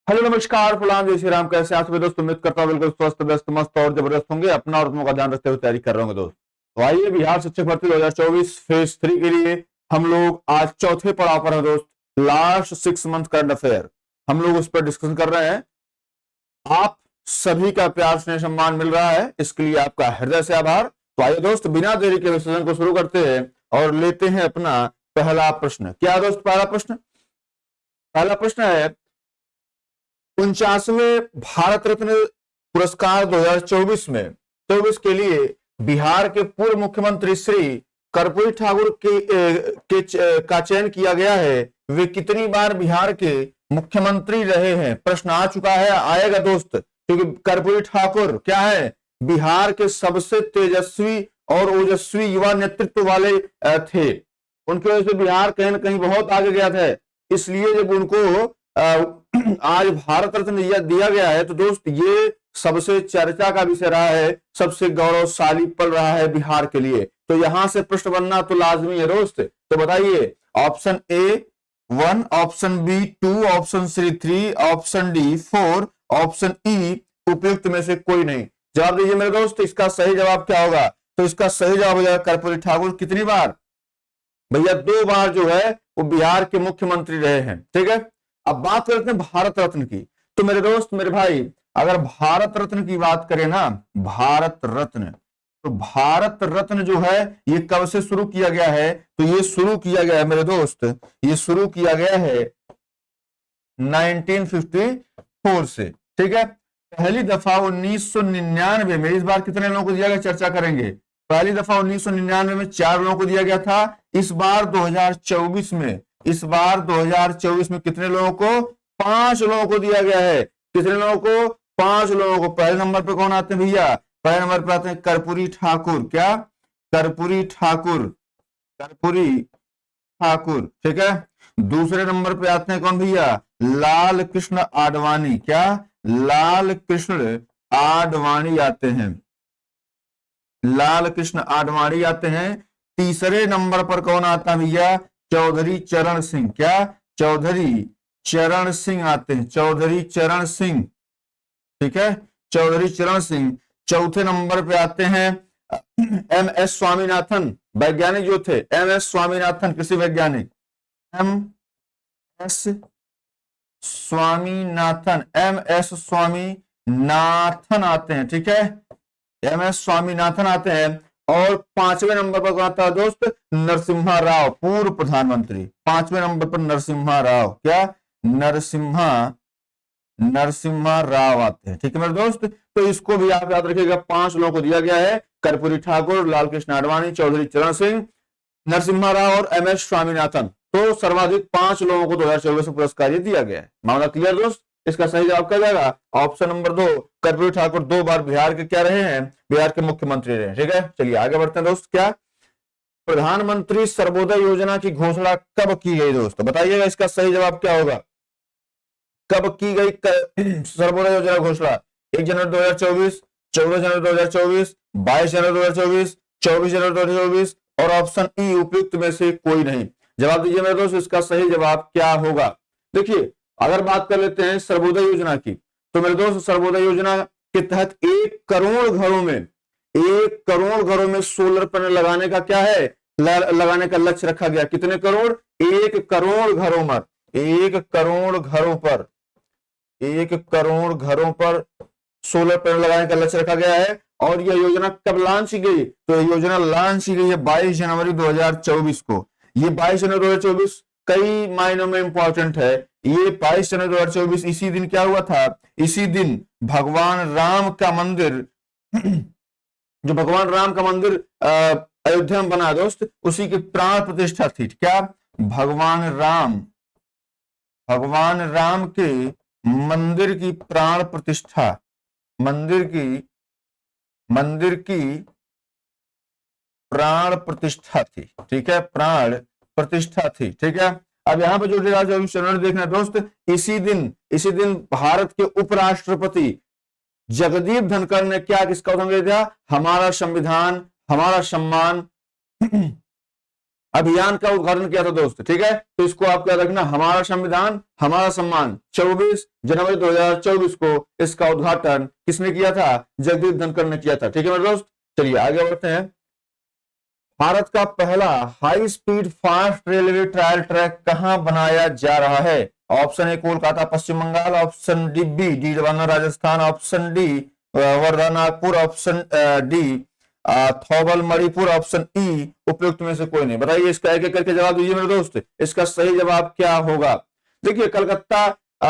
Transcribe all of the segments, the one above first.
Hello नमस्कार फुलान जय श्री राम। कैसे आप सभी दोस्त? उम्मीद करता हूँ बिल्कुल स्वस्थ व्यस्त मस्त और जबरदस्त होंगे। अपना और तुमका ध्यान रखते हुए तैयारी कर रहे होंगे दोस्त। तो आइए बिहार शिक्षक भर्ती 2024 फेज 3 के लिए हम लोग आज चौथे पड़ाव पर हैं दोस्त। लास्ट 6 मंथ करंट अफेयर हम लोग उस पर डिस्कशन कर रहे हैं। आप सभी का प्यार स्नेह सम्मान मिल रहा है, इसके लिए आपका हृदय से आभार। तो आइए दोस्त बिना देरी के विश्लेषण को शुरू करते हैं और लेते हैं अपना पहला प्रश्न। क्या दोस्त पहला प्रश्न है 49वें भारत रत्न पुरस्कार 2024 में 24 के लिए बिहार के पूर्व मुख्यमंत्री श्री कर्पूरी ठाकुर का चयन किया गया है। वे कितनी बार बिहार के मुख्यमंत्री रहे हैं? प्रश्न आ चुका है, आएगा दोस्त, क्योंकि कर्पूरी ठाकुर क्या है? बिहार के सबसे तेजस्वी और ओजस्वी युवा नेतृत्व वाले थे। उनकी वजह से बिहार कहीं ना कहीं बहुत आगे गया था। इसलिए जब उनको आज भारत रत्न दिया गया है तो दोस्त ये सबसे चर्चा का विषय रहा है, सबसे गौरवशाली पल रहा है बिहार के लिए। तो यहां से प्रश्न बनना तो लाजमी है दोस्त। तो बताइए, option A 1, option B 2, option C 3, option D 4, option E उपयुक्त में से कोई नहीं। जवाब दीजिए मेरे दोस्त, इसका सही जवाब क्या होगा? तो इसका सही जवाब हो जाएगा कर्पूरी ठाकुर। कितनी बार भैया? 2 बार जो है वो बिहार के मुख्यमंत्री रहे हैं। ठीक है, अब बात करते हैं भारत रत्न की। तो मेरे दोस्त मेरे भाई, अगर भारत रत्न की बात करें ना, भारत रत्न, तो भारत रत्न जो है ये कब से शुरू किया गया है? तो ये शुरू किया गया है मेरे दोस्त, ये शुरू किया गया है 1954 से। ठीक है, पहली दफा 1999 में। इस बार कितने लोगों को दिया गया चर्चा करेंगे। पहली दफा 1999 में 4 लोगों को दिया गया था। इस बार 2024 में, इस बार 2024 में कितने लोगों को? 5 लोगों को दिया गया है। कितने लोगों को? 5 लोगों को। पहले नंबर पर कौन आते हैं भैया? पहले नंबर पर आते हैं कर्पूरी ठाकुर। क्या? कर्पूरी ठाकुर, कर्पूरी ठाकुर। ठीक है, दूसरे नंबर पे आते हैं कौन भैया? लाल कृष्ण आडवाणी। क्या? लाल कृष्ण आडवाणी आते हैं, लाल कृष्ण आडवाणी आते हैं। तीसरे नंबर पर कौन आता है भैया? चौधरी चरण सिंह। क्या? चौधरी चरण सिंह आते हैं, चौधरी चरण सिंह। ठीक है, चौधरी चरण सिंह। चौथे नंबर पे आते हैं एम एस स्वामीनाथन, वैज्ञानिक जो थे, एम एस स्वामीनाथन, कृषि वैज्ञानिक, M S Swaminathan, M S Swaminathan आते हैं। ठीक है, एम एस स्वामीनाथन आते हैं। और 5वें नंबर पर कौन आता है दोस्त? नरसिम्हा राव, पूर्व प्रधानमंत्री। 5वें नंबर पर नरसिम्हा राव। क्या? नरसिम्हा राव आते हैं। ठीक है मेरे दोस्त, तो इसको भी आप याद रखिएगा। 5 लोगों को दिया गया है, कर्पूरी ठाकुर, लाल कृष्ण आडवाणी, चौधरी चरण सिंह, नरसिम्हा राव और एम एस स्वामीनाथन। तो सर्वाधिक 5 लोगों को 2024 में पुरस्कार ये दिया गया है। मामला क्लियर दोस्त? इसका सही जवाब क्या जाएगा? ऑप्शन नंबर 2, कर्पूरी ठाकुर 2 बार बिहार के क्या रहे हैं? बिहार के मुख्यमंत्री रहे। ठीक है, चलिए आगे बढ़ते हैं दोस्त। क्या प्रधानमंत्री सर्वोदय योजना की घोषणा कब की गई दोस्त? बताइएगा, इसका सही जवाब क्या होगा? कब की गई सर्वोदय योजना घोषणा? 1 जनवरी 2024, 14 जनवरी 2024, 22 जनवरी 2024, 24 जनवरी 2024 और ऑप्शन ई उपयुक्त में से कोई नहीं। जवाब दीजिए मेरे दोस्त, इसका सही जवाब क्या होगा? देखिए, अगर बात कर लेते हैं सर्वोदय योजना की, तो मेरे दोस्त सर्वोदय योजना के तहत 1 करोड़ घरों में, 1 करोड़ घरों में सोलर पैनल लगाने का क्या है? लगाने का लक्ष्य रखा गया। कितने करोड़? 1 करोड़ घरों पर, 1 करोड़ घरों पर, 1 करोड़ घरों पर सोलर पैनल लगाने का लक्ष्य रखा गया है। और यह योजना कब लॉन्च की गई? तो यह योजना लॉन्च की गई है 22 जनवरी 2024 को। ये 22 जनवरी 2024 कई मायनों में इंपॉर्टेंट है। ये 22 जनवरी 2024 इसी दिन क्या हुआ था? इसी दिन भगवान राम का मंदिर जो भगवान राम का मंदिर अयोध्या में बना दोस्त, उसी की प्राण प्रतिष्ठा थी। क्या? भगवान राम के मंदिर की प्राण प्रतिष्ठा, मंदिर की प्राण प्रतिष्ठा थी। ठीक है, प्राण प्रतिष्ठा थी। ठीक है, अब यहां पर जो चरण देखना दोस्त, इसी दिन भारत के उपराष्ट्रपति जगदीप धनखड़ ने क्या किसका उदाहरण दिया? हमारा संविधान, हमारा सम्मान, अभियान का उद्घाटन किया था दोस्त, ठीक है। तो इसको आप याद रखना, हमारा संविधान हमारा सम्मान, 24 जनवरी 2024 को इसका उद्घाटन किसने किया था? जगदीप धनखड़ ने किया था, ठीक है मेरे दोस्त। चलिए आगे बढ़ते हैं। भारत का पहला high speed fast railway trial track कहां बनाया जा रहा है? Option A Kolkata Paschim Bengal, option D B Didwana Rajasthan, option D Wardha Nagpur, option D Thoubal Manipur, option E उपयुक्त में से कोई नहीं। बताइए इसका एक एक करके जवाब दीजिए मेरे दोस्त, इसका सही जवाब क्या होगा? देखिए कलकत्ता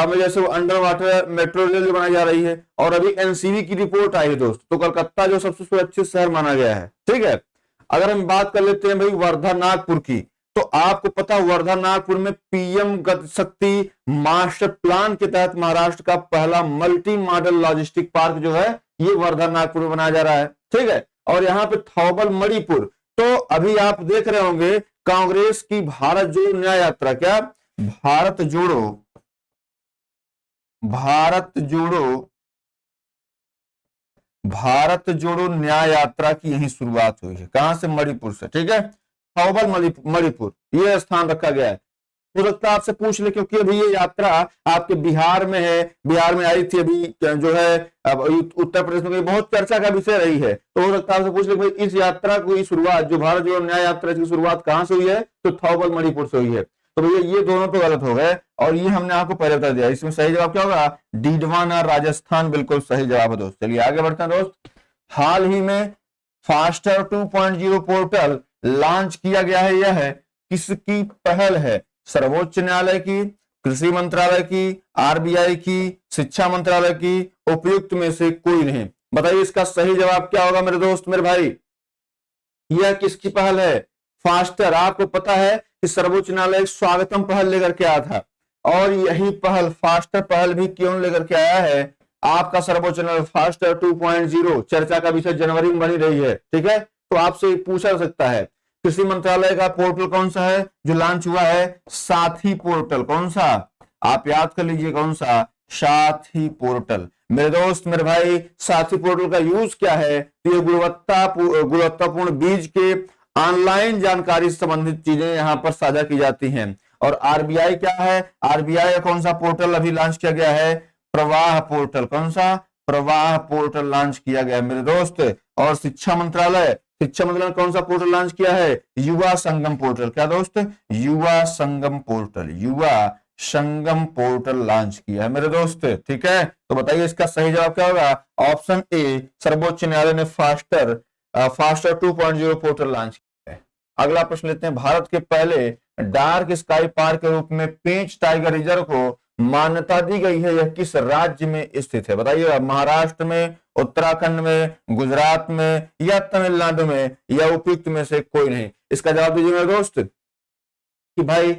में जैसे वो अंडर वाटर मेट्रो रेल बनाई जा रही है और अभी एनसीबी की रिपोर्ट आई है दोस्त, तो कलकत्ता जो सबसे सुरक्षित शहर माना गया है, ठीक है। अगर हम बात कर लेते हैं भाई वर्धा नागपुर की, तो आपको पता वर्धा नागपुर में पीएम गति शक्ति मास्टर प्लान के तहत महाराष्ट्र का पहला मल्टी मॉडल लॉजिस्टिक पार्क जो है ये वर्धा नागपुर में बनाया जा रहा है, ठीक है। और यहाँ पे थौबल मणिपुर, तो अभी आप देख रहे होंगे कांग्रेस की भारत जोड़ो न्याय यात्रा, क्या भारत जोड़ो भारत जोड़ो न्याय यात्रा की यही शुरुआत हुई है। कहां से? मणिपुर से, ठीक है। थौबल मणिपुर ये स्थान रखा गया है। हो सकता है आपसे पूछ ले, क्योंकि अभी ये यात्रा आपके बिहार में है, बिहार में आई थी अभी जो है, अब उत्तर प्रदेश में बहुत चर्चा का विषय रही है, तो हो सकता है आपसे पूछ ले भाई इस यात्रा की शुरुआत, जो भारत जोड़ो न्याय यात्रा की शुरुआत कहां से हुई है? तो थौबल मणिपुर से हुई है। तो भैया ये दोनों तो गलत हो गए, और ये हमने आपको पहले बता दिया। इसमें सही जवाब क्या होगा? डीडवाना राजस्थान बिल्कुल सही जवाब है दोस्त। चलिए आगे बढ़ते हैं दोस्त। हाल ही में फास्टर 2.0 पोर्टल लॉन्च किया गया है, यह है किसकी पहल है? सर्वोच्च न्यायालय की, कृषि मंत्रालय की, आरबीआई की, शिक्षा मंत्रालय की, उपयुक्त में से कोई नहीं। बताइए इसका सही जवाब क्या होगा मेरे दोस्त, मेरे भाई? यह किसकी पहल है? फास्टर। आपको पता है कि सर्वोच्च न्यायालय स्वागतम पहल लेकर के आया था, और यही पहल फास्टर पहल भी क्यों लेकर के आया है? आपका सर्वोच्च न्यायालय फास्टर 2.0 चर्चा का विषय जनवरी में बनी रही है, ठीक है। तो आपसे पूछा जा सकता है कृषि मंत्रालय का पोर्टल कौन सा है जो लॉन्च हुआ है? साथी पोर्टल। कौन सा? आप याद कर लीजिए, कौन सा? साथी पोर्टल। मेरे दोस्त मेरे भाई, साथी पोर्टल का यूज क्या है? ये गुणवत्तापूर्ण बीज के ऑनलाइन जानकारी से संबंधित चीजें यहाँ पर साझा की जाती हैं। और आरबीआई क्या है? आरबीआई का कौन सा पोर्टल अभी लॉन्च किया गया है? प्रवाह पोर्टल। कौन सा? प्रवाह पोर्टल लॉन्च किया गया है मेरे दोस्त। और शिक्षा मंत्रालय ने कौन सा पोर्टल लॉन्च किया है? युवा संगम पोर्टल। क्या दोस्त? युवा संगम पोर्टल लॉन्च किया है मेरे दोस्त, ठीक है। तो बताइए इसका सही जवाब क्या होगा? ऑप्शन ए, सर्वोच्च न्यायालय ने फास्टर 2.0 पोर्टल लॉन्च किया है। अगला प्रश्न लेते हैं। भारत के पहले डार्क स्काई पार्क के रूप में पेंच टाइगर रिजर्व को मान्यता दी गई है, यह किस राज्य में स्थित है? बताइए, महाराष्ट्र में, उत्तराखंड में, गुजरात में, या तमिलनाडु में, या उपयुक्त में से कोई नहीं। इसका जवाब दीजिए मेरे दोस्त कि भाई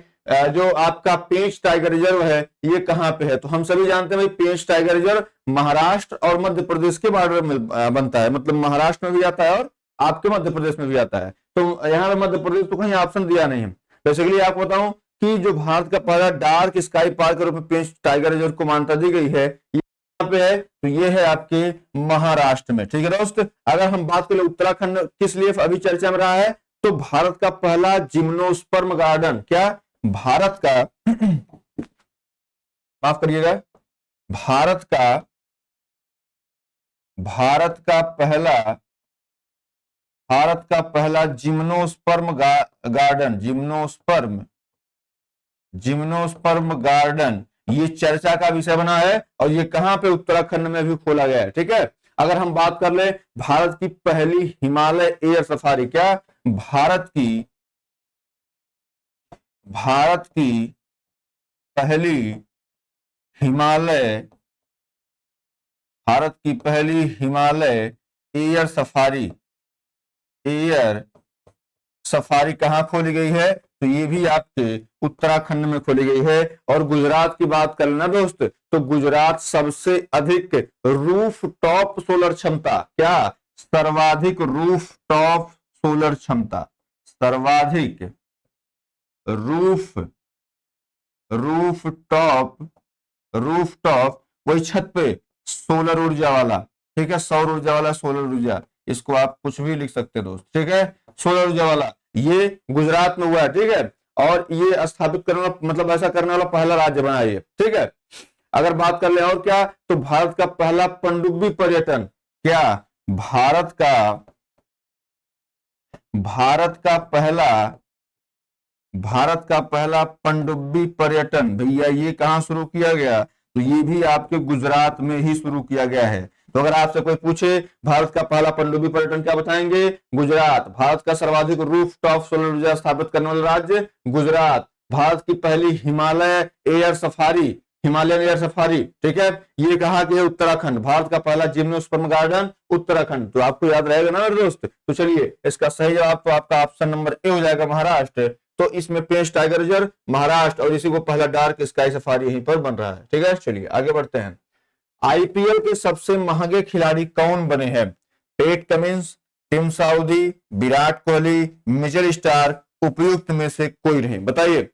जो आपका पेंच टाइगर रिजर्व है ये कहां पे है? तो हम सभी जानते हैं भाई पेंच टाइगर रिजर्व महाराष्ट्र और मध्य प्रदेश के बॉर्डर में बनता है, मतलब महाराष्ट्र में भी आता है और आपके मध्य प्रदेश में भी आता है। तो यहाँ पे मध्य प्रदेश तो कहीं ऑप्शन दिया नहीं है। बेसिकली आपको बताऊं कि जो भारत का पहला डार्क स्काई पार्क के रूप में पेंच टाइगर रिजर्व को मान्यता दी गई है, यहाँ पे है, तो ये है आपके महाराष्ट्र में, ठीक है दोस्त। अगर हम बात करें उत्तराखंड किस लिए अभी चर्चा में रहा है, तो भारत का पहला जिम्नोस्पर्म गार्डन, क्या भारत का माफ करिएगा, भारत का पहला जिम्नोस्पर्म गार्डन, जिम्नोस्पर्म गार्डन ये चर्चा का विषय बना है, और ये कहां पे? उत्तराखंड में भी खोला गया है, ठीक है। अगर हम बात कर ले भारत की पहली हिमालय एयर सफारी, क्या भारत की पहली हिमालय एयर सफारी कहां खोली गई है? तो ये भी आपके उत्तराखंड में खोली गई है। और गुजरात की बात कर लेना दोस्त, तो गुजरात सबसे अधिक रूफ टॉप सोलर क्षमता, क्या सर्वाधिक रूफ टॉप सोलर क्षमता, सर्वाधिक रूफ टॉप वही छत पे सोलर ऊर्जा वाला, ठीक है, सौर ऊर्जा वाला, सोलर ऊर्जा, इसको आप कुछ भी लिख सकते हैं दोस्त, ठीक है, सोलर ऊर्जा वाला ये गुजरात में हुआ है, ठीक है। और ये स्थापित करने वाला, मतलब ऐसा करने वाला पहला राज्य बना ये, ठीक है। अगर बात कर ले और क्या, तो भारत का पहला पनडुब्बी पर्यटन, क्या भारत का पहला पनडुब्बी पर्यटन भैया ये कहां शुरू किया गया, तो ये भी आपके गुजरात में ही शुरू किया गया है। तो अगर आपसे कोई पूछे भारत का पहला पनडुब्बी पर्यटन, क्या बताएंगे, गुजरात। भारत का सर्वाधिक रूफ टॉप सोलर ऊर्जा स्थापित करने वाला राज्य, गुजरात। भारत की पहली हिमालयन एयर सफारी, ठीक है, ये कहा कि है उत्तराखंड। भारत का पहला जिम्नोस्पर्म गार्डन, उत्तराखंड। तो आपको याद रहेगा ना मेरे दोस्त। तो चलिए इसका सही जवाब तो आपका ऑप्शन नंबर ए हो जाएगा, महाराष्ट्र। तो इसमें पेंच टाइगर रिजर्व महाराष्ट्र, और इसी को पहला डार्क स्काई सफारी यहीं पर बन रहा है, ठीक है। चलिए आगे बढ़ते हैं। आईपीएल के सबसे महंगे खिलाड़ी कौन बने हैं, Pat Cummins, Tim Southee, Virat Kohli, Mitchell Starc, उपयुक्त में से कोई नहीं, बताइए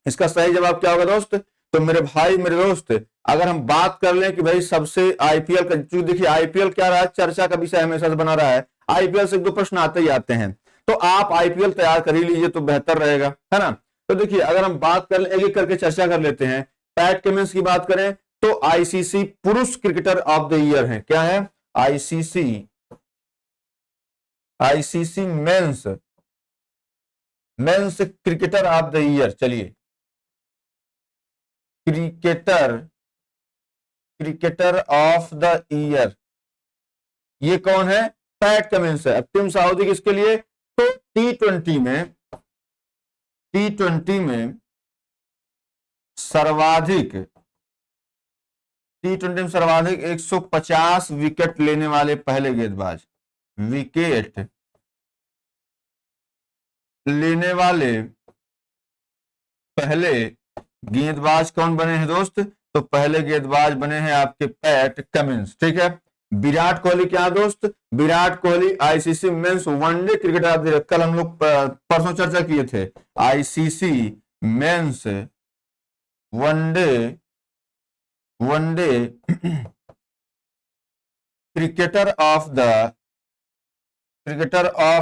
इसका सही जवाब क्या होगा दोस्त। तो मेरे भाई मेरे दोस्त, अगर हम बात कर लें कि भाई सबसे आईपीएल का, देखिए आईपीएल क्या रहा है, चर्चा का विषय हमेशा से बना रहा है। आईपीएल से 2 प्रश्न आते ही आते हैं, तो आप आईपीएल तैयार कर ही लीजिए तो बेहतर रहेगा, है ना। तो देखिए अगर हम बात कर ले, एक एक करके चर्चा कर लेते हैं। पैट कमिंस की बात करें तो आईसीसी पुरुष क्रिकेटर ऑफ द ईयर है, क्या है, ICC men's cricketer of the year. चलिए क्रिकेटर ऑफ द ईयर ये कौन है, पैट कमिंस है। अब टिम साउदी किसके लिए, तो टी20 में सर्वाधिक 150 विकेट लेने वाले पहले गेंदबाज, विकेट लेने वाले पहले गेंदबाज कौन बने हैं दोस्त, तो पहले गेंदबाज बने हैं आपके पैट कमिंस, ठीक है। विराट कोहली क्या दोस्त, Virat Kohli ICC men's one day cricketer of the year, कल हम लोग परसों चर्चा किए थे। ICC men's one day cricketer of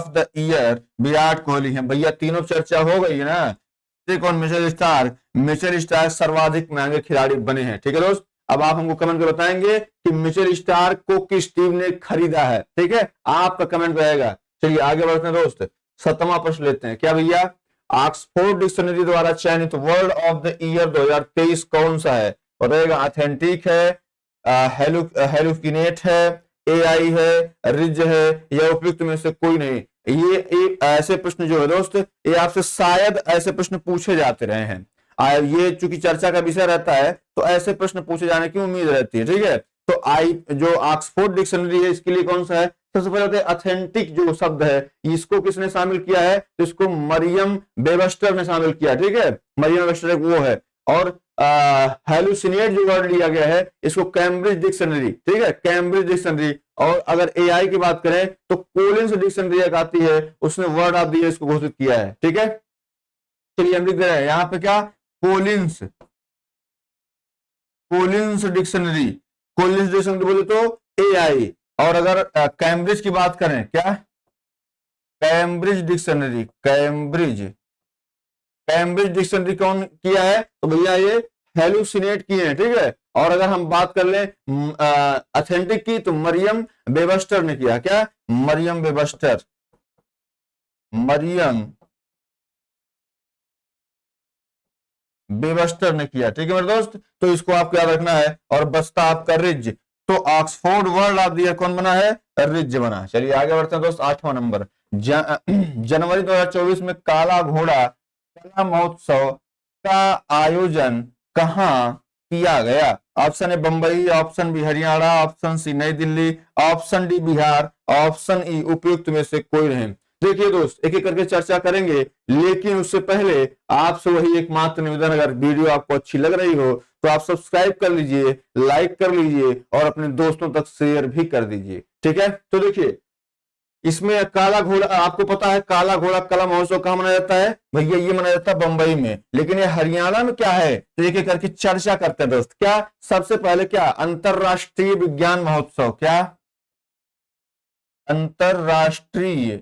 the year Virat Kohli है भैया। तीनों चर्चा हो गई है ना। कौन, मिचेल स्टार्क सर्वाधिक महंगे खिलाड़ी बने हैं, ठीक है दोस्त। अब आप हमको कमेंट में बताएंगे कि मिचेल स्टार्क को किस टीम ने खरीदा है, ठीक है, आपका कमेंट रहेगा। चलिए आगे बढ़ते हैं दोस्त, 7वां प्रश्न लेते हैं। क्या भैया, ऑक्सफोर्ड डिक्शनरी द्वारा चयनित वर्ड ऑफ द ईयर 2023 कौन सा है, बताइएगा। ऑथेंटिक है, हेलुकिनेट है, एआई है, रिज है, या उपयुक्त में से कोई नहीं। ये एक ऐसे प्रश्न जो है दोस्त, ये आपसे शायद ऐसे प्रश्न पूछे जाते रहे हैं। ये चूंकि चर्चा का विषय रहता है तो ऐसे प्रश्न पूछे जाने की उम्मीद रहती है, ठीक है। तो जो ऑक्सफोर्ड डिक्शनरी है इसके लिए कौन सा है, सबसे पहले ऑथेंटिक जो शब्द है इसको किसने शामिल किया है, तो इसको मरियम वेबस्टर ने शामिल किया, ठीक है। मरियम वेबस्टर वो है। और हेलुसिनेट जो वर्ड लिया गया है इसको कैम्ब्रिज डिक्शनरी, ठीक है, कैम्ब्रिज डिक्शनरी। और अगर एआई की बात करें तो कोलिंस डिक्शनरी एक आती है, उसने वर्ड ऑफ द ईयर इसको घोषित किया है, ठीक है। चलिए हम लिख दे रहे हैं यहां पे क्या, कोलिंस डिक्शनरी बोले तो एआई। और अगर कैम्ब्रिज की बात करें, क्या कैम्ब्रिज डिक्शनरी कौन किया है, तो भैया ये हेलुसिनेट किए हैं, ठीक है। और अगर हम बात कर लें ऑथेंटिक की तो मरियम वेबस्टर ने किया, क्या, मरियम वेबस्टर ने किया, ठीक है मेरे दोस्त। तो इसको आपको याद रखना है। और बस्ता आपका रिज, तो Oxford word of the year कौन बना है, रिज बना। चलिए आगे बढ़ते हैं दोस्त, 8वां नंबर। जनवरी 2024 में काला घोड़ा कला महोत्सव का आयोजन कहां किया गया, option A Bombay, option B Haryana, option C New Delhi, option D Bihar, option E उपयुक्त में से कोई नहीं। देखिए दोस्त एक एक करके चर्चा करेंगे, लेकिन उससे पहले आपसे वही एकमात्र निवेदन, अगर वीडियो आपको अच्छी लग रही हो तो आप सब्सक्राइब कर लीजिए, लाइक कर लीजिए और अपने दोस्तों तक शेयर भी कर दीजिए, ठीक है। तो देखिए इसमें काला घोड़ा, आपको पता है काला घोड़ा कला महोत्सव कहां मनाया जाता है, भैया ये मनाया जाता है बंबई में। लेकिन ये हरियाणा में क्या है, तो एक एक करके चर्चा करते हैं दोस्त। क्या, सबसे पहले क्या, अंतरराष्ट्रीय विज्ञान महोत्सव, क्या अंतरराष्ट्रीय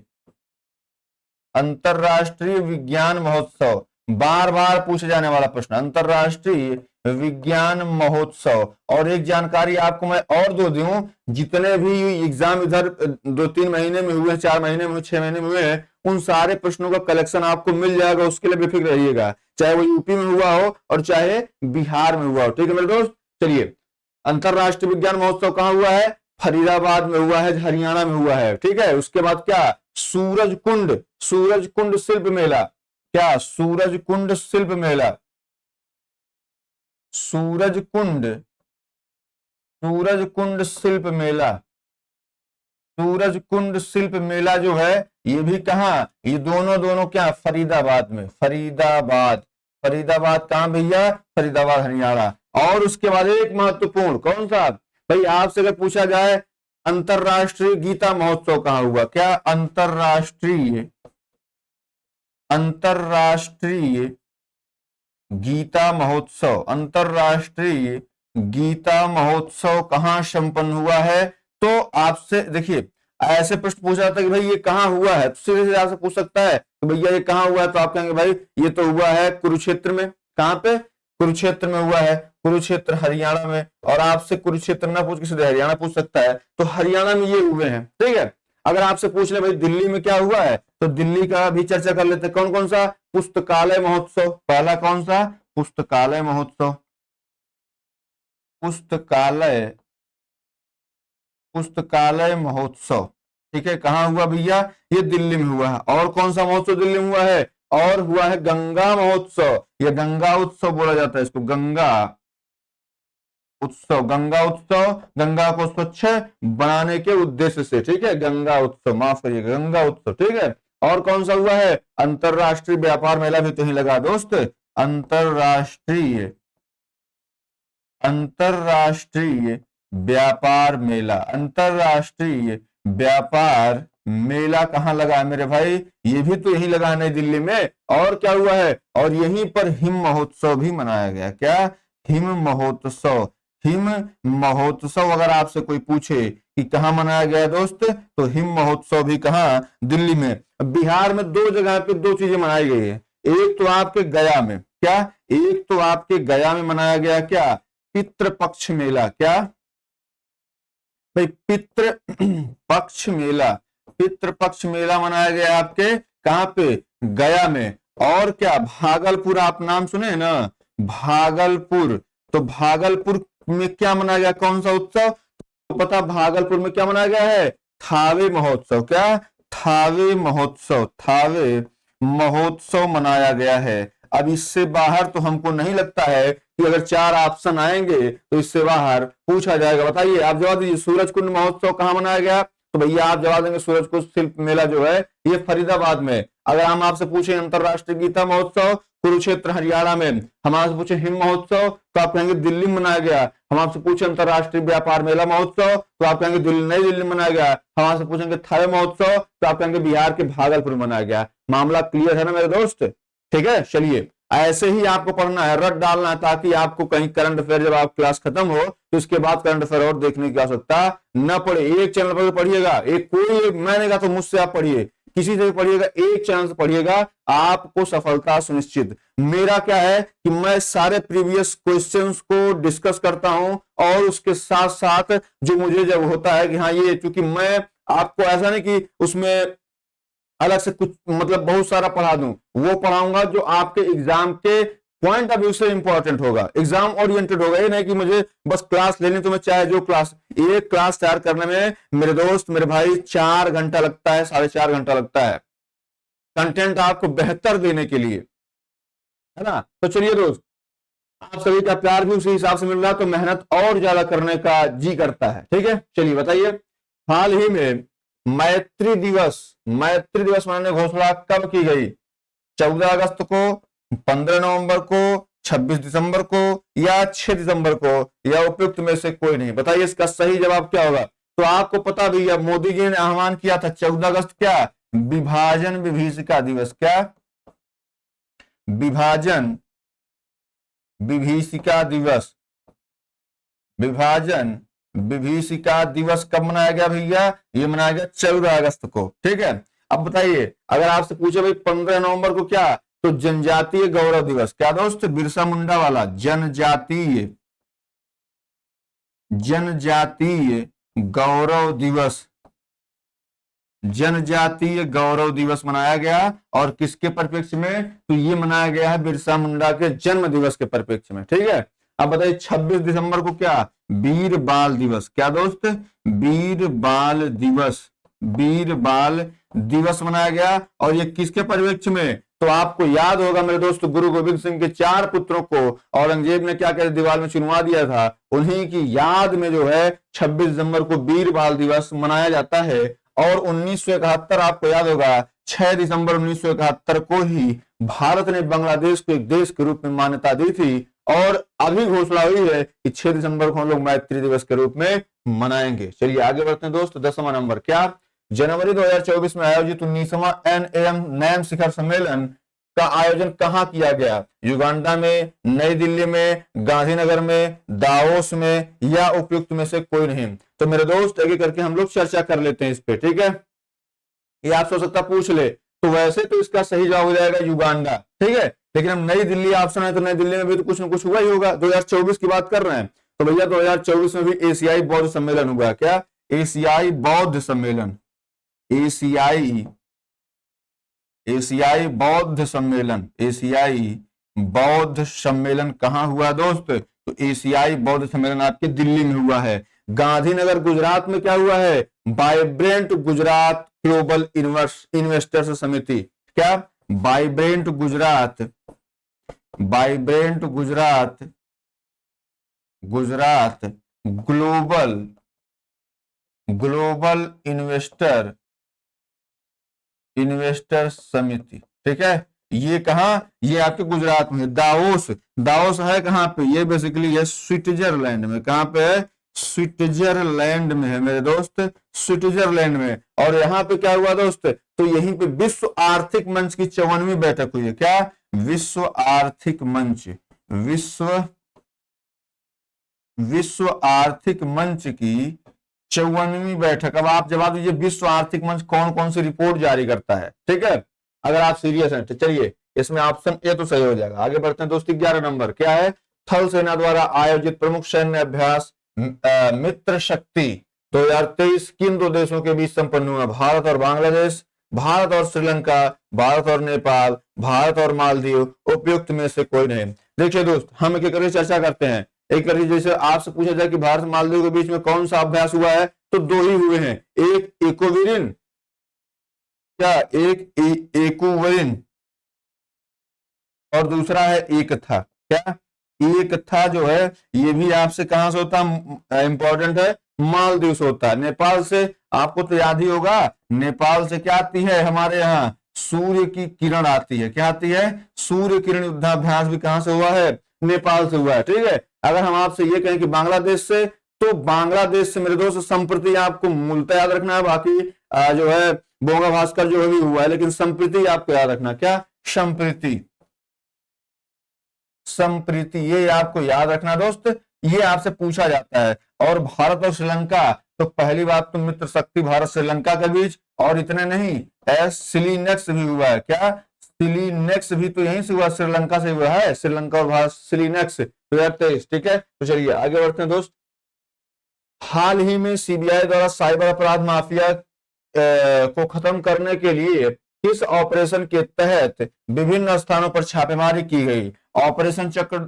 अंतरराष्ट्रीय विज्ञान महोत्सव, बार बार पूछे जाने वाला प्रश्न, अंतरराष्ट्रीय विज्ञान महोत्सव। और एक जानकारी आपको मैं और दो दूं, जितने भी एग्जाम इधर 2-3 महीने में हुए, 4 महीने में, 6 महीने में हुए हैं, उन सारे प्रश्नों का कलेक्शन आपको मिल जाएगा, उसके लिए बेफिक्र रहिएगा, चाहे वो यूपी में हुआ हो और चाहे बिहार में हुआ हो। ठीक है मेरे दोस्त, चलिए, अंतरराष्ट्रीय विज्ञान महोत्सव कहाँ हुआ है? फरीदाबाद में हुआ है, हरियाणा में हुआ है। ठीक है, उसके बाद क्या? सूरजकुंड शिल्प मेला, क्या? सूरजकुंड शिल्प मेला, सूरजकुंड शिल्प मेला, सूरजकुंड शिल्प मेला जो है, ये भी कहाँ? ये दोनों क्या? फरीदाबाद में, फरीदाबाद कहाँ भैया? फरीदाबाद, हरियाणा। और उसके बाद एक महत्वपूर्ण, कौन सा भाई? आपसे अगर पूछा जाए अंतरराष्ट्रीय गीता महोत्सव कहाँ हुआ? क्या? अंतरराष्ट्रीय गीता महोत्सव, अंतरराष्ट्रीय गीता महोत्सव कहाँ संपन्न हुआ है? तो आपसे देखिए, ऐसे प्रश्न पूछा जाता है कि भाई ये कहाँ हुआ है, तो सीधे आपसे पूछ सकता है कि भैया ये कहाँ हुआ है, तो आप कहेंगे भाई ये तो हुआ है कुरुक्षेत्र में। कहाँ पे? कुरुक्षेत्र में हुआ है, कुरुक्षेत्र हरियाणा में। और आपसे कुरुक्षेत्र ना पूछ के सीधे हरियाणा पूछ सकता है, तो हरियाणा में ये हुए हैं। ठीक है, अगर आपसे पूछ ले भाई दिल्ली में क्या हुआ है, तो दिल्ली का भी चर्चा कर लेते हैं। कौन कौन सा? पुस्तकालय महोत्सव, पहला कौन सा? पुस्तकालय महोत्सव, पुस्तकालय महोत्सव। ठीक है, कहाँ हुआ भैया? ये दिल्ली में हुआ है। और कौन सा महोत्सव दिल्ली में हुआ है? और हुआ है गंगा महोत्सव, ये गंगा उत्सव बोला जाता है इसको, गंगा उत्सव, गंगा को स्वच्छ बनाने के उद्देश्य से। ठीक है, गंगा उत्सव, माफ करिएगा, गंगा उत्सव। ठीक है, और कौन सा हुआ है? अंतरराष्ट्रीय व्यापार मेला भी तो ही लगा दोस्त, अंतरराष्ट्रीय व्यापार मेला, अंतरराष्ट्रीय व्यापार मेला कहाँ लगा है मेरे भाई? ये भी तो यही लगा है नई दिल्ली में। और क्या हुआ है? और यहीं पर हिम महोत्सव भी मनाया गया। क्या? हिम महोत्सव। हिम महोत्सव अगर आपसे कोई पूछे कि कहाँ मनाया गया दोस्त, तो हिम महोत्सव भी कहाँ? दिल्ली में। बिहार में 2 जगह पे 2 चीजें मनाई गई है। एक तो आपके गया में, क्या? एक तो आपके गया में मनाया गया क्या? पितृपक्ष मेला। क्या भाई? पितृपक्ष मेला मनाया गया आपके कहां पे? गया में। और क्या? भागलपुर, आप नाम सुने ना, भागलपुर। तो भागलपुर में क्या मनाया गया? कौन सा उत्सव? तो पता, भागलपुर में क्या मनाया गया है? थावे महोत्सव। क्या? थावे महोत्सव मनाया गया है। अब इससे बाहर तो हमको नहीं लगता है कि अगर 4 ऑप्शन आएंगे तो इससे बाहर पूछा जाएगा। बताइए, आप जवाब दीजिए, सूरजकुंड महोत्सव कहाँ मनाया गया? तो भैया आप जवाब देंगे सूरजकुंड शिल्प मेला जो है ये फरीदाबाद में। अगर हम आपसे पूछे अंतरराष्ट्रीय गीता महोत्सव कुरुक्षेत्र हरियाणा में, हम आपसे पूछे हिम महोत्सव तो आप कहेंगे दिल्ली में मनाया गया। हम आपसे पूछे अंतरराष्ट्रीय व्यापार मेला महोत्सव तो आप कहेंगे नई दिल्ली में मनाया गया। हम आपसे पूछेंगे थावे महोत्सव तो आप कहेंगे बिहार के भागलपुर में मनाया गया। मामला क्लियर है ना मेरे दोस्त? ठीक है, चलिए, ऐसे ही आपको पढ़ना है, रट डालना है, ताकि आपको कहीं करंट अफेयर जब आप क्लास खत्म हो तो उसके बाद करंट अफेयर और देखने की आवश्यकता न पड़े। एक चैनल पर पढ़िएगा, मैंने कहा तो मुझसे आप पढ़िए, किसी से भी पढ़िएगा, एक चैनल से पढ़िएगा, आपको सफलता सुनिश्चित। मेरा क्या है कि मैं सारे प्रीवियस क्वेश्चंस को डिस्कस करता हूं और उसके साथ साथ जो मुझे जब होता है कि हाँ ये, क्योंकि मैं आपको ऐसा नहीं कि उसमें अलग से कुछ मतलब बहुत सारा पढ़ा दूं, वो पढ़ाऊंगा जो आपके एग्जाम के पॉइंट ऑफ व्यू से इंपॉर्टेंट होगा, एग्जाम ओरिएंटेड होगा। ये नहीं कि मुझे बस क्लास लेनी, तो मैं चाहे जो क्लास, एक क्लास तैयार करने में मेरे दोस्त मेरे भाई 4 घंटा लगता है, 4.5 घंटा लगता है कंटेंट आपको बेहतर देने के लिए, है ना। तो चलिए दोस्त, आप सभी का प्यार भी उसी हिसाब से मिल रहा है, तो मेहनत और ज्यादा करने का जी करता है। ठीक है, चलिए बताइए, हाल ही में मैत्री दिवस मनाने घोषणा कब की गई? 14 अगस्त को, 15 नवंबर को, 26 दिसंबर को या 6 दिसंबर को, या उपयुक्त में से कोई नहीं? बताइए इसका सही जवाब क्या होगा? तो आपको पता भैया, मोदी जी ने आह्वान किया था 14 अगस्त, क्या? विभाजन विभीषिका दिवस। क्या? विभाजन विभीषिका दिवस। विभाजन विभीषिका दिवस कब मनाया गया भैया? ये मनाया गया 14 अगस्त को। ठीक है, अब बताइए, अगर आपसे पूछे भाई 15 नवंबर को क्या, तो जनजातीय गौरव दिवस। क्या दोस्त, बिरसा मुंडा वाला जनजातीय गौरव दिवस, जनजातीय गौरव दिवस मनाया गया। और किसके परिप्रेक्ष्य में, तो ये मनाया गया है बिरसा मुंडा के जन्म दिवस के परिप्रेक्ष्य में। ठीक है, अब बताइए 26 दिसंबर को क्या, वीर बाल दिवस। क्या दोस्त, वीर बाल दिवस, वीर बाल दिवस मनाया गया। और ये किसके परिप्रेक्ष्य में, तो आपको याद होगा मेरे दोस्त, गुरु गोविंद सिंह के 4 पुत्रों को औरंगजेब ने क्या कर दीवार में चुनवा दिया था, उन्हीं की याद में जो है 26 दिसंबर को वीर बाल दिवस मनाया जाता है। और 1971 आपको याद होगा 6 दिसंबर 1971 को ही भारत ने बांग्लादेश को एक देश के रूप में मान्यता दी थी। और अभी घोषणा हुई है कि 6 दिसंबर को हम लोग मैत्री दिवस के रूप में मनाएंगे। चलिए आगे बढ़ते हैं दोस्त। 10वां नंबर, क्या जनवरी 2024 में आयोजित 19वां NAM शिखर सम्मेलन का आयोजन कहां किया गया, युगांडा में, नई दिल्ली में, गांधीनगर में, दाओस में, या उपयुक्त में से कोई नहीं। तो मेरे दोस्त आगे करके हम लोग चर्चा कर लेते हैं इस पे। ठीक है, ये आप सोच सकता पूछ ले, तो वैसे तो इसका सही जवाब हो जाएगा युगांडा। ठीक है, लेकिन हम नई दिल्ली ऑप्शन है, तो नई दिल्ली में भी तो कुछ ना कुछ हुआ ही होगा। 2024 की बात कर रहे हैं, तो भैया 2024 में भी एशियाई बौद्ध सम्मेलन हुआ। क्या, एशियाई बौद्ध सम्मेलन, एशियाई बौद्ध सम्मेलन, एशियाई बौद्ध सम्मेलन कहां हुआ दोस्त, तो एशियाई बौद्ध सम्मेलन आपके दिल्ली में हुआ है। गांधीनगर गुजरात में क्या हुआ है, वाइब्रेंट गुजरात ग्लोबल इन्वेस्टर्स समिति। क्या, vibrant Gujarat, vibrant Gujarat global investor समिति। ठीक है, ये कहा, ये आपके गुजरात में। दाओस, दाओस है कहां पे, ये बेसिकली ये स्विट्जरलैंड में। कहां पे है, स्विट्जरलैंड में है मेरे दोस्त, स्विट्जरलैंड में। और यहाँ पे क्या हुआ दोस्त, तो यहीं पे विश्व आर्थिक मंच की 54वीं बैठक हुई है। क्या, विश्व आर्थिक मंच, विश्व आर्थिक मंच की 54वीं बैठक। अब आप जवाब दीजिए, विश्व आर्थिक मंच कौन कौन सी रिपोर्ट जारी करता है। ठीक है, अगर आप सीरियस हैं तो चलिए इसमें ऑप्शन ए तो सही हो जाएगा। आगे बढ़ते हैं दोस्तों, 11 नंबर, क्या है, थल सेना द्वारा आयोजित प्रमुख सैन्य अभ्यास मित्र शक्ति 2023 किन 2 देशों के बीच संपन्न हुआ, भारत और बांग्लादेश, भारत और श्रीलंका, भारत और नेपाल, भारत और मालदीव, उपयुक्त में से कोई नहीं। देखिए दोस्त, हम एक करके चर्चा करते हैं। एक करके जैसे आपसे पूछा जाए कि भारत मालदीव के बीच में कौन सा अभ्यास हुआ है, तो 2 ही हुए हैं, एक एकोविरिन, क्या, एक एकोविरिन, और दूसरा है एक था। क्या, एक था जो है, ये भी आपसे कहां से होता है, इंपॉर्टेंट है, मालदीव से होता है। नेपाल से आपको तो याद ही होगा, नेपाल से क्या आती है, हमारे यहाँ सूर्य की किरण आती है। क्या आती है, सूर्य किरण युद्धाभ्यास भी कहां से हुआ है, नेपाल से हुआ है। ठीक है, अगर हम आपसे ये कहें कि बांग्लादेश से, तो बांग्लादेश से मेरे दोस्त संप्रति आपको मूलतः याद रखना है, बाकी जो है बोंगा भास्कर जो भी हुआ है, लेकिन संप्रति आपको याद रखना। क्या, संप्रति, संप्रीति, ये आपको याद रखना दोस्त, ये आपसे पूछा जाता है। और भारत और श्रीलंका, तो पहली बात तो मित्र शक्ति भारत श्रीलंका के बीच, और इतने नहीं, सिलीनेक्स भी हुआ है। क्या, सिलीनेक्स भी तो यहीं से हुआ, श्रीलंका से हुआ है, श्रीलंका और भारत, सिलीनेक्स 2023। ठीक है, तो चलिए आगे बढ़ते हैं दोस्त। हाल ही में सीबीआई द्वारा साइबर अपराध माफिया को खत्म करने के लिए किस ऑपरेशन के तहत विभिन्न स्थानों पर छापेमारी की गई, ऑपरेशन चक्र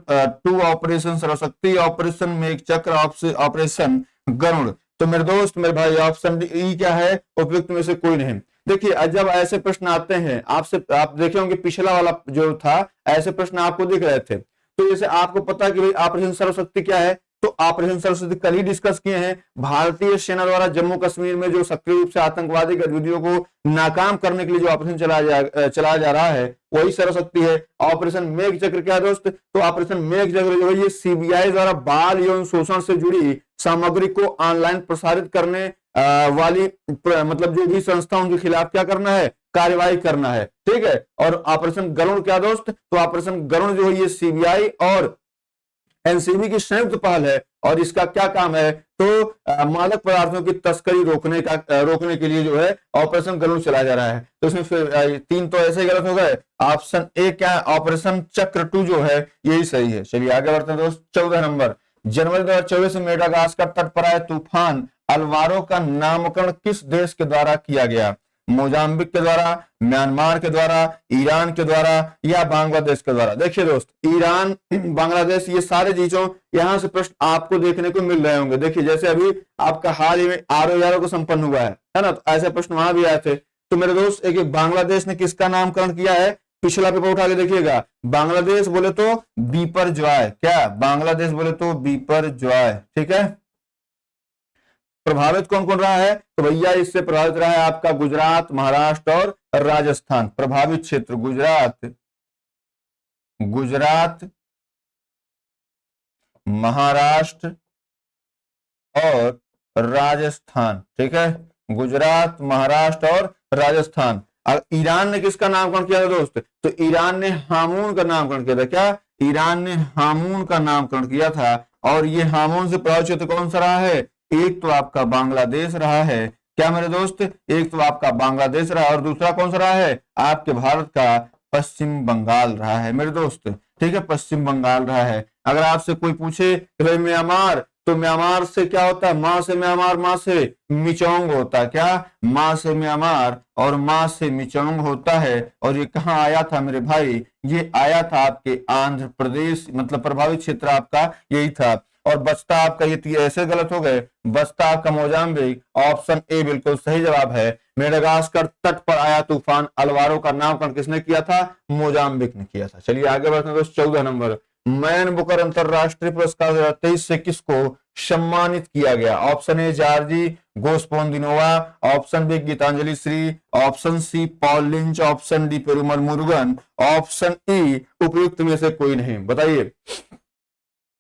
2, ऑपरेशन सरस्वती, ऑपरेशन मेघ चक्र, ऑपरेशन गरुड़। तो मेरे दोस्त, मेरे भाई, ऑप्शन डी क्या है, उपयुक्त में से कोई नहीं। देखिए, जब ऐसे प्रश्न आते हैं आपसे, आप देखे होंगे पिछला वाला जो था, ऐसे प्रश्न आपको दिख रहे थे। तो जैसे आपको पता है कि भाई ऑपरेशन सरस्वती क्या है, तो ऑपरेशन सरस्वती कल ही डिस्कस किए हैं। भारतीय सेना द्वारा जम्मू कश्मीर में जो सक्रिय रूप से आतंकवादी गतिविधियों को नाकाम करने के लिए जो ऑपरेशन चलाया जा रहा है, वही सरस्वती है। ऑपरेशन मेघ चक्र क्या है दोस्त, तो ऑपरेशन मेघ चक्र जो है ये सीबीआई द्वारा बाल यौन शोषण से जुड़ी सामग्री को ऑनलाइन प्रसारित करने वाली मतलब जो भी संस्था उनके खिलाफ क्या करना है, कार्यवाही करना है। ठीक है, और ऑपरेशन गरुड़ क्या दोस्त, तो ऑपरेशन गरुड़ जो है ये सीबीआई और एनसीबी की संयुक्त पहल है, और इसका क्या काम है, तो मादक पदार्थों की तस्करी रोकने के लिए जो है ऑपरेशन गरुड़ चलाया जा रहा है। तो इसमें फिर 3 तो ऐसे गलत हो गए। ऑप्शन ए क्या है, ऑपरेशन चक्र 2 जो है यही सही है। चलिए आगे बढ़ते हैं दोस्त। 14 नंबर, जनवरी 2024 में मेडागास्कर तट पर आए तूफान अलवारो का नामकरण किस देश के द्वारा किया गया? मोजाम्बिक के द्वारा, म्यांमार के द्वारा, ईरान के द्वारा या बांग्लादेश के द्वारा? देखिए दोस्त, ईरान, बांग्लादेश, ये सारे चीजों यहां से प्रश्न आपको देखने को मिल रहे होंगे। देखिए जैसे अभी आपका हाल ही में RO को संपन्न हुआ है ना, तो ऐसे प्रश्न वहां भी आए थे। तो मेरे दोस्त एक बांग्लादेश ने किसका नामकरण किया है? पिछला पेपर उठा के देखिएगा। बांग्लादेश बोले तो बिपरजॉय, क्या बांग्लादेश बोले तो बिपरजॉय, ठीक है। प्रभावित कौन कौन रहा है? तो भैया इससे प्रभावित रहा है आपका गुजरात, महाराष्ट्र और राजस्थान। प्रभावित क्षेत्र गुजरात, महाराष्ट्र और राजस्थान, ठीक है। गुजरात, महाराष्ट्र और राजस्थान। ईरान ने किसका नामकरण किया था दोस्त? तो ईरान ने हामून का नामकरण किया था। क्या? ईरान ने हामून का नामकरण किया था। और ये हामून से प्रभावित क्षेत्र कौन सा रहा है? एक तो आपका बांग्लादेश रहा है, क्या मेरे दोस्त? एक तो आपका बांग्लादेश रहा और दूसरा कौन सा रहा है? आपके भारत का पश्चिम बंगाल रहा है मेरे दोस्त, ठीक है, पश्चिम बंगाल रहा है। अगर आपसे कोई पूछे कि भाई म्यांमार, तो म्यांमार से क्या होता है? मां से म्यांमार, मां से मिचोंग होता है। क्या? मां से म्यांमार और मां से मिचोंग होता है। और ये कहाँ आया था मेरे भाई? ये आया था आपके आंध्र प्रदेश, मतलब प्रभावित क्षेत्र आपका यही था। और बचता आपका ये ऐसे गलत हो गए, बचता आपका मोजाम्बिक। ऑप्शन ए बिल्कुल सही जवाब है। मेडागास्कर तट पर आया तूफान अलवारो का नामकरण किसने किया था? मोजाम्बिक ने किया था। चलिए आगे बढ़ते हैं दोस्त। 14 नंबर, मैन बुकर अंतरराष्ट्रीय पुरस्कार 2023 से किसको सम्मानित किया गया? Option A Georgi Gospodinova, option B Geetanjali Shree, option C Paul Lynch, option D Perumal Murugan, option E उपयुक्त में से कोई नहीं। बताइए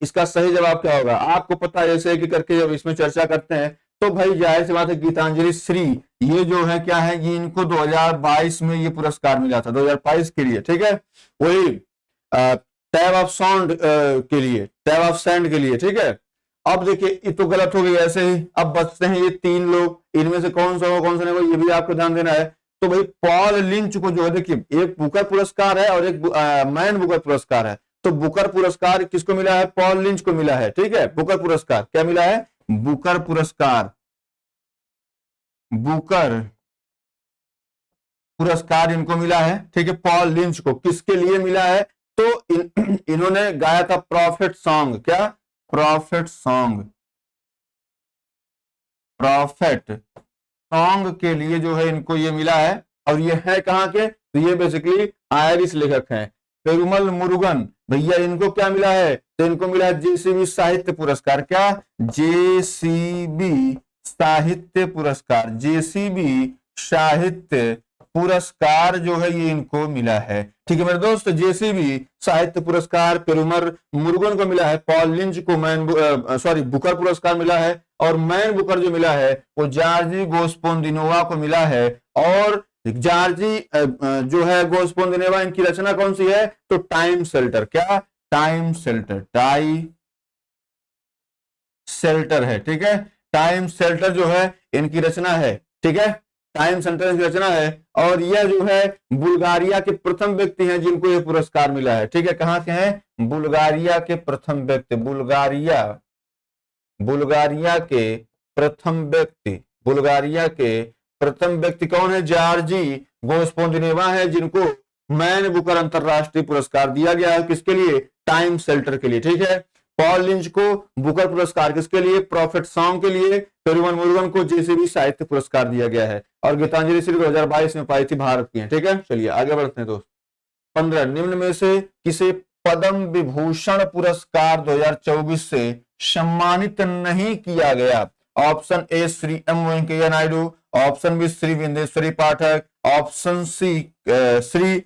इसका सही जवाब क्या होगा? आपको पता है ऐसे कि करके जब इसमें चर्चा करते हैं तो भाई जाहिर सी बात है गीतांजलि श्री, ये जो है क्या है, ये इनको 2022 में ये पुरस्कार मिला था, 2022 के लिए, ठीक है। वही टैब ऑफ साउंड के लिए, टैब ऑफ सैंड के लिए, ठीक है। अब देखिए ये तो गलत हो गई ऐसे ही। अब बचते हैं ये 3 लोग, इनमें से कौन सा हो कौन सा नहीं हो, ये भी आपको ध्यान देना है। तो भाई पॉल लिंच को जो है, देखिए एक बुकर पुरस्कार है और एक मैन बुकर पुरस्कार है। तो बुकर पुरस्कार किसको मिला है? पॉल लिंच को मिला है, ठीक है। बुकर पुरस्कार क्या मिला है? बुकर पुरस्कार, बुकर पुरस्कार इनको मिला है, ठीक है। पॉल लिंच को किसके लिए मिला है? तो इन्होंने गाया था प्रॉफिट सॉन्ग। क्या? प्रॉफिट सॉन्ग, प्रॉफिट सॉन्ग के लिए जो है इनको ये मिला है। और ये है कहां के? तो ये बेसिकली आयरिश लेखक हैं। पेरुमल मुरुगन, भैया इनको क्या मिला है? तो इनको मिला है जेसीबी साहित्य पुरस्कार। क्या? जेसीबी साहित्य पुरस्कार, जेसीबी साहित्य पुरस्कार जो है ये इनको मिला है, ठीक है मेरे दोस्त। जेसीबी साहित्य पुरस्कार पेरुमल मुरुगन को मिला है, पॉल लिंच को बुकर पुरस्कार मिला है, और मैन बुकर जो मिला है वो जॉर्जी गोस्पोंदिनोवा को मिला है। और जॉर्जी जो है गोस्पोंदिनोवा, इनकी रचना कौन सी है? तो टाइम शेल्टर। क्या? टाइम शेल्टर, टाई शेल्टर है, ठीक है। टाइम शेल्टर जो है इनकी रचना है, ठीक है। टाइम शेल्टर की रचना है। और यह जो है बुल्गारिया के प्रथम व्यक्ति हैं जिनको यह पुरस्कार मिला है, ठीक है। कहां के हैं? बुल्गारिया के प्रथम व्यक्ति, बुल्गारिया के प्रथम व्यक्ति, बुल्गारिया के प्रथम व्यक्ति कौन है? जॉर्जी गोस्पोंदिनोवा है, जिनको मैन बुकर अंतरराष्ट्रीय पुरस्कार दिया गया है। किसके लिए? टाइम शेल्टर के लिए, ठीक है। पॉल लिंच को बुकर पुरस्कार किसके लिए? प्रॉफिट सॉन्ग के लिए। पेरुमल मुरुगन को जेसीबी साहित्य पुरस्कार दिया गया है। और गीतांजलि श्री 2022 में पाई थी भारत की है, ठीक है। चलिए आगे बढ़ते हैं दोस्त। 15, निम्न में से किसे पद्म विभूषण पुरस्कार 2024 से सम्मानित नहीं किया गया? Option A Shri M Venkaiah Naidu, option B Shri Vindeshwari Pathak, option C Shri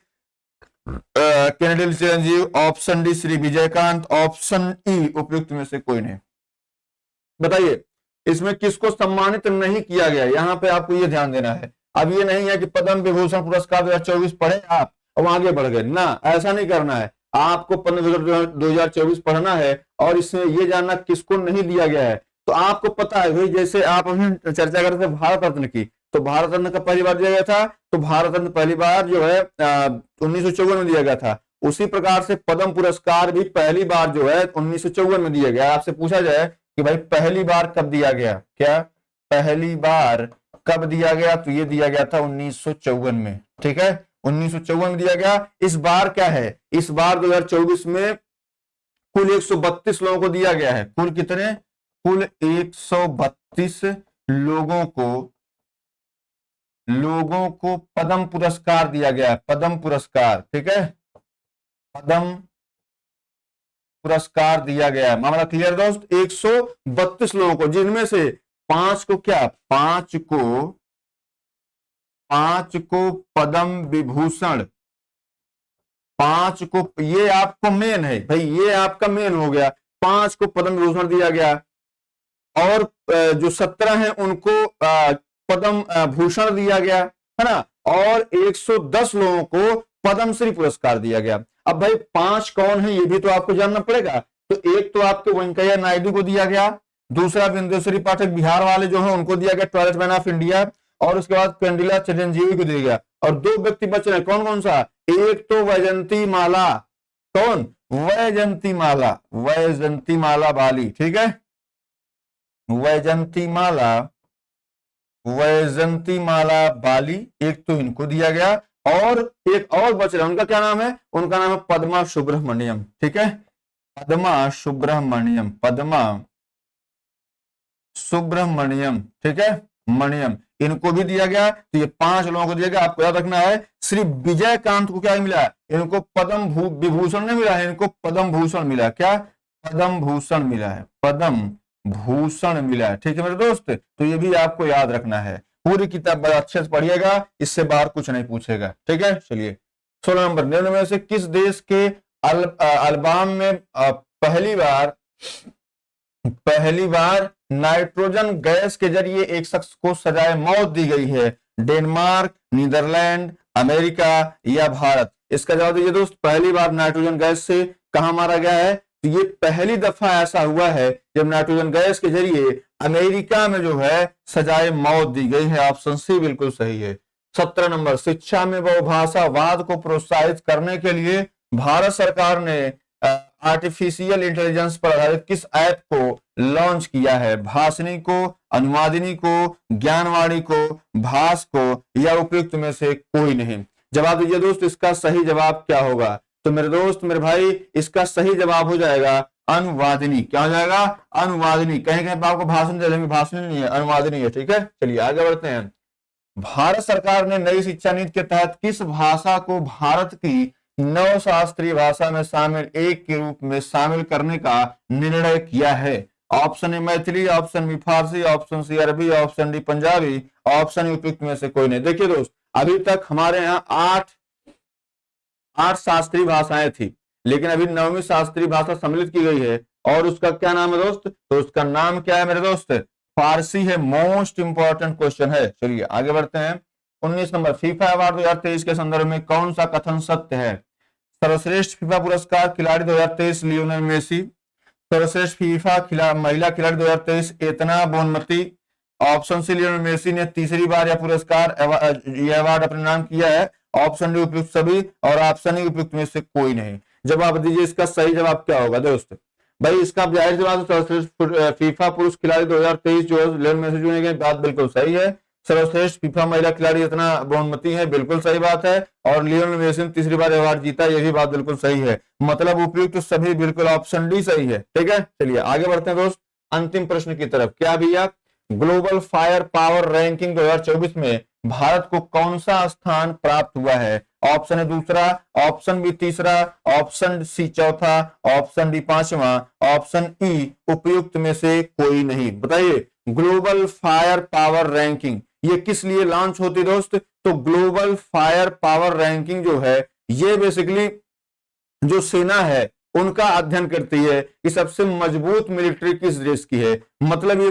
Konidela Chiranjeevi, option D Shri Vijayakanth, option E उपयुक्त में से कोई नहीं। बताइए इसमें किसको सम्मानित नहीं किया गया? यहां पे आपको ये ध्यान देना है। अब ये नहीं है कि पद्म विभूषण पुरस्कार 2024 पढ़े आप और आगे बढ़ गए ना, ऐसा नहीं करना है। आपको पद्म विभूषण 2024 पढ़ना है और इसमें ये जानना किसको नहीं दिया गया है। तो आपको पता है भाई, जैसे आप अभी चर्चा करते थे भारत रत्न की, तो भारत रत्न का पहली बार दिया गया था, तो भारत रत्न पहली बार जो है 1954 में दिया गया था। उसी प्रकार से पद्म पुरस्कार भी पहली बार जो है 1954 में दिया गया। आपसे पूछा जाए कि भाई पहली बार कब दिया गया, क्या पहली बार कब दिया गया, तो ये दिया गया था 1954 में। ठीक है, 1954 में दिया गया। इस बार क्या है, इस बार 2024 में कुल 132 लोगों को दिया गया है। कुल कितने, कुल 132 लोगों को पद्म पुरस्कार दिया गया है, पद्म पुरस्कार। ठीक है, पद्म पुरस्कार दिया गया है। मामला क्लियर दोस्त, 132 लोगों को, जिनमें से 5 को क्या, 5 को पद्म विभूषण, 5 को, ये आपको मेन है भाई, ये आपका मेन हो गया, 5 को पद्म विभूषण दिया गया, और जो 17 हैं उनको पद्म भूषण दिया गया है ना, और 110 लोगों को पद्मश्री पुरस्कार दिया गया। अब भाई 5 कौन है ये भी तो आपको जानना पड़ेगा। तो एक तो आपको वेंकैया नायडू को दिया गया, दूसरा बिंदुश्री पाठक बिहार वाले जो है उनको दिया गया टॉयलेट मैन ऑफ इंडिया, और उसके बाद कंडिला चिरंजीवी को दिया गया, और 2 व्यक्ति बच रहे, कौन कौन सा, एक तो वैजंती माला, कौन, वैजंती माला बाली। ठीक है, वैजंती माला बाली, एक तो इनको दिया गया, और एक और बच रहा है, उनका क्या नाम है, उनका नाम है पद्मा सुब्रमण्यम। ठीक है, पद्मा सुब्रमण्यम। ठीक है, मणियम, इनको भी दिया गया। तो ये 5 लोगों को दिया गया। आपको याद रखना है, श्री विजयकांत को क्या मिला, इनको पद्म विभूषण नहीं मिला है, इनको पद्म भूषण मिला। क्या, पद्म भूषण मिला है, पद्म भूषण मिला है। ठीक है मेरे दोस्त, तो ये भी आपको याद रखना है। पूरी किताब बड़ा अच्छे से पढ़िएगा, इससे बाहर कुछ नहीं पूछेगा। ठीक है, चलिए 16 नंबर, निम्न में से किस देश के अल्बाम में पहली बार नाइट्रोजन गैस के जरिए एक शख्स को सजाए मौत दी गई है, डेनमार्क, नीदरलैंड, अमेरिका या भारत। इसका जवाब दीजिए दोस्त, पहली बार नाइट्रोजन गैस से कहां मारा गया है, तो ये पहली दफा ऐसा हुआ है जब नाइट्रोजन गैस के जरिए अमेरिका में जो है सजाए मौत दी गई है। ऑप्शन सी बिल्कुल सही है। 17 नंबर, शिक्षा में बहुभाषावाद को प्रोत्साहित करने के लिए भारत सरकार ने आर्टिफिशियल इंटेलिजेंस पर आधारित किस ऐप को लॉन्च किया है, भाषिनी को, अनुवादिनी को, ज्ञानवाणी को, भाष को, या उपयुक्त में से कोई नहीं। जवाब दीजिए दोस्त, इसका सही जवाब क्या होगा, तो मेरे दोस्त मेरे भाई इसका सही जवाब हो जाएगा अनुवादिनी। क्या हो जाएगा, अनुवादिनी। कहीं कहीं आपको भाषण दे देंगे, भाषण नहीं है, अनुवादिनी है। ठीक है, चलिए आगे बढ़ते हैं। भारत सरकार ने नई शिक्षा नीति के तहत किस भाषा को भारत की 9 शास्त्रीय भाषा में शामिल एक के रूप में शामिल करने का निर्णय किया है। Option A Maithili, option B Farsi, option C Arabi, option D Punjabi, option उपयुक्त में से कोई नहीं। देखिए दोस्त, अभी तक हमारे यहाँ 8 शास्त्रीय भाषाएं थी, लेकिन अभी 9वीं शास्त्रीय भाषा सम्मिलित की गई है, और उसका क्या नाम है दोस्त, तो उसका नाम क्या है मेरे दोस्त, फारसी है। मोस्ट इंपॉर्टेंट क्वेश्चन है। चलिए आगे बढ़ते हैं। 19 नंबर, फीफा अवार्ड 2023 के संदर्भ में कौन सा कथन सत्य है, सर्वश्रेष्ठ फीफा पुरस्कार खिलाड़ी 2023 लियोनेल मेसी, सर्वश्रेष्ठ फीफा महिला खिलाड़ी 2023 Aitana Bonmati, option C Lionel Messi ने तीसरी बार यह पुरस्कार यह अवार्ड अपने नाम किया है, ऑप्शन डी उपयुक्त सभी, और ऑप्शन ई उपयुक्त में से कोई नहीं। जवाब दीजिए, इसका सही जवाब क्या होगा दोस्त, भाई इसका जाहिर जवाब सर्वश्रेष्ठ फीफा पुरुष खिलाड़ी 2023 जो है लियोनेल मेसी चुने गए, बात बिल्कुल सही है। सर्वश्रेष्ठ फीफा महिला खिलाड़ी इतना बहुमती है, बिल्कुल सही बात है। और लियोनेल मेसी ने तीसरी बार अवार्ड जीता, यह भी बात बिल्कुल सही है। मतलब उपयुक्त तो सभी, बिल्कुल ऑप्शन डी सही है। ठीक है, चलिए आगे बढ़ते हैं दोस्त अंतिम प्रश्न की तरफ। क्या भैया, ग्लोबल फायर पावर रैंकिंग 2024 में भारत को कौन सा स्थान प्राप्त हुआ है, ऑप्शन ए दूसरा, ऑप्शन बी तीसरा, ऑप्शन सी चौथा, ऑप्शन डी पांचवा, ऑप्शन ई उपयुक्त में से कोई नहीं। बताइए, ग्लोबल फायर पावर रैंकिंग ये किस लिए लॉन्च होती दोस्त, तो ग्लोबल फायर पावर रैंकिंग जो है ये बेसिकली जो सेना है उनका अध्ययन करती है कि सबसे मजबूत मिलिट्री किस देश की है। मतलब ये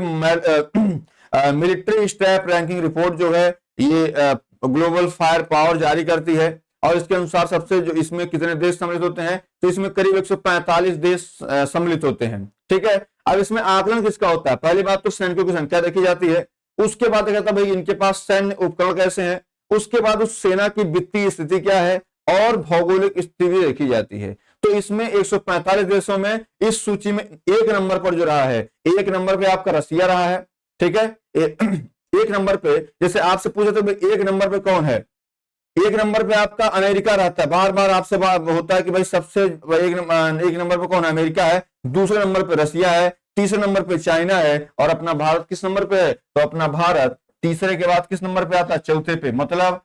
मिलिट्री स्टैफ रैंकिंग रिपोर्ट जो है ये ग्लोबल फायर पावर जारी करती है, और इसके अनुसार सबसे जो इसमें कितने देश सम्मिलित होते हैं, तो इसमें करीब 145 देश सम्मिलित होते हैं। ठीक है, अब इसमें आकलन किसका होता है? पहली बात तो सैनिकों की संख्या देखी जाती है, उसके बाद कहता है भाई इनके पास सैन्य उपकरण कैसे हैं, उसके बाद उस सेना की वित्तीय स्थिति क्या है और भौगोलिक स्थिति देखी जाती है। तो इसमें 145 देशों में इस सूची में एक नंबर पर जो रहा है, एक नंबर पे आपका रसिया रहा है, ठीक है। एक नंबर पे जैसे आपसे पूछे तो भाई एक नंबर पे कौन है, एक नंबर पे आपका अमेरिका रहता है, बार बार आपसे होता है कि भाई सबसे एक नंबर पे कौन है, अमेरिका है, दूसरे नंबर पे रसिया है, तीसरे नंबर पे चाइना है, और अपना भारत किस नंबर पे है? तो अपना भारत तीसरे के बाद किस नंबर पे आता है? चौथे पे। मतलब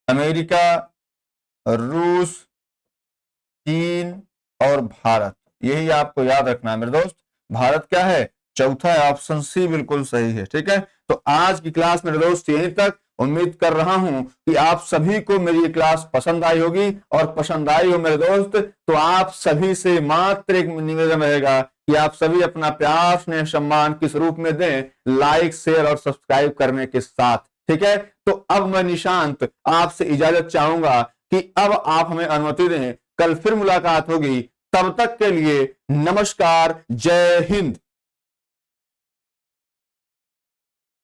अमेरिका, रूस, चीन और भारत, यही आपको याद रखना है मेरे दोस्त। भारत क्या है? चौथा है, ऑप्शन सी बिल्कुल सही है, ठीक है। तो आज की क्लास मेरे दोस्त यहीं तक। उम्मीद कर रहा हूं कि आप सभी को मेरी ये क्लास पसंद आई होगी, और पसंद आई हो मेरे दोस्त तो आप सभी से मात्र एक निवेदन रहेगा कि आप सभी अपना प्यार स्नेह सम्मान किस रूप में दें? लाइक, शेयर और सब्सक्राइब करने के साथ, ठीक है। तो अब मैं निशांत आपसे इजाजत चाहूंगा कि अब आप हमें अनुमति दें, कल फिर मुलाकात होगी। तब तक के लिए नमस्कार, जय हिंद।